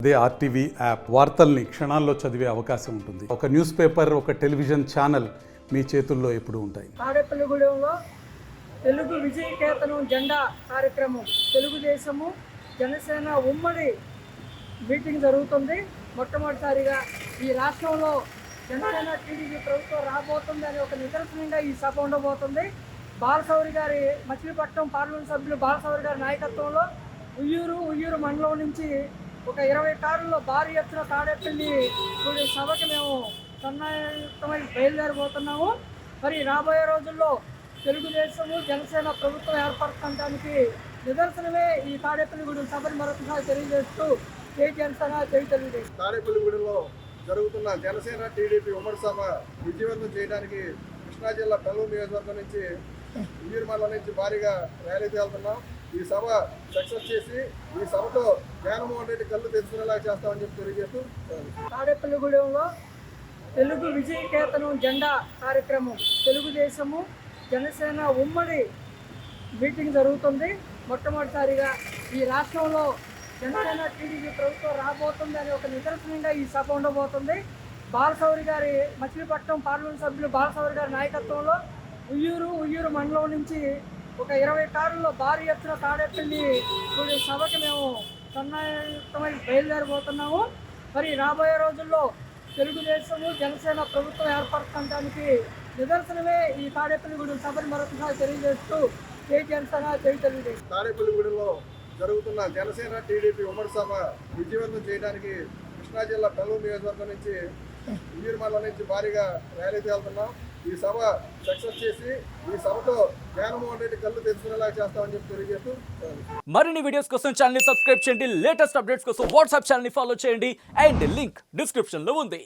అదే RTV app వార్తల్ని క్షణాల్లో చదివే అవకాశం ఉంటుంది. ఒక న్యూస్ పేపర్, ఒక టెలివిజన్ ఛానల్ మీ చేతుల్లో ఎప్పుడూ ఉంటాయి. తాడేపల్లిగూడెంలో తెలుగు విజయకేతనం జెండా కార్యక్రమం తెలుగుదేశము జనసేన ఉమ్మడి మీటింగ్ జరుగుతుంది. మొట్టమొదటిసారిగా ఈ రాష్ట్రంలో జనసేన టీడీపీ ప్రభుత్వం రాబోతుంది అనే ఒక నిదర్శనంగా ఈ సభ ఉండబోతుంది. బాలశౌరి గారి మచిలీపట్నం పార్లమెంట్ సభ్యులు బాలశౌరి గారి నాయకత్వంలో ఉయ్యూరు మండలం నుంచి ఒక 20 కారుల్లో భారీ ఎత్తున తాడేపల్లి సభకి మేము సన్నాహితమై బయలుదేరబోతున్నాము. మరి రాబోయే రోజుల్లో తెలుగుదేశము జనసేన ప్రభుత్వం ఏర్పడటానికి నిదర్శనమే ఈ తాడేపల్లిగూడెం సభని మరొకసారి తెలియజేస్తూ జై జనసేన జై తెలుగుదేశం. తాడేపల్లిగూడెంలో జరుగుతున్న జనసేన టీడీపీ ఉమ్మడి సభ విజయవంతం చేయడానికి కృష్ణా జిల్లా పెల్లూరు నియోజకవర్గం నుంచి ఉయ్యూరు మండలం నుంచి భారీగా ర్యాలీకి వెళ్తున్నాం. ఈ సభ సక్సెస్ చేసి ఈ సభతో జగన్మోహన్ రెడ్డి కళ్ళు తెచ్చుకునేలా చేస్తామని చెప్పి తెలియజేస్తూ తాడేపల్లిగూడెంలో తెలుగు విజయకేతనం జెండా కార్యక్రమం తెలుగుదేశము జనసేన ఉమ్మడి మీటింగ్ జరుగుతుంది. మొట్టమొదటిసారిగా ఈ రాష్ట్రంలో జనసేన టీడీపీ ప్రభుత్వం రాబోతుంది అనే ఒక నిదర్శనంగా ఈ సభ ఉండబోతుంది. బాలశౌరి గారి మచిలీపట్నం పార్లమెంట్ సభ్యులు బాలశౌరి గారి నాయకత్వంలో ఉయ్యూరు మండలం నుంచి ఒక 20 కారుల్లో భారీ ఎత్తున తాడేపల్లి సభకి మేము సన్నాహితమై బయలుదేరబోతున్నాము. మరి రాబోయే రోజుల్లో తెలుగుదేశము జనసేన ప్రభుత్వం ఏర్పడటానికి నిదర్శనమే ఈ తాడేపల్లిగూడెం సభని మరొకసారి తెలియజేస్తూ జై జనసేన జై తెలుగుదేశం. తాడేపల్లిగూడెంలో జరుగుతున్న జనసేన టీడీపీ ఉమ్మడి సభ విజయవంతం చేయడానికి కృష్ణా జిల్లా పెల్లూరు నియోజకవర్గం నుంచి ఉయ్యూరు మండలం నుంచి భారీగా ర్యాలీకి వెళ్తున్నాం. ఈ సభ సక్సెస్ చేసి ఈ సభతో జగన్మోహన్ రెడ్డి కళ్ళు తెచ్చుకునేలా చేస్తామని చెప్పి తెలియజేస్తూ మరిన్ని వీడియోస్ కోసం ఛానల్ ని సబ్స్క్రైబ్ చేయండి. లేటెస్ట్ అప్డేట్స్ కోసం వాట్సాప్ ఛానల్ ని ఫాలో చేయండి. అండ్ లింక్ డిస్క్రిప్షన్ లో ఉంది.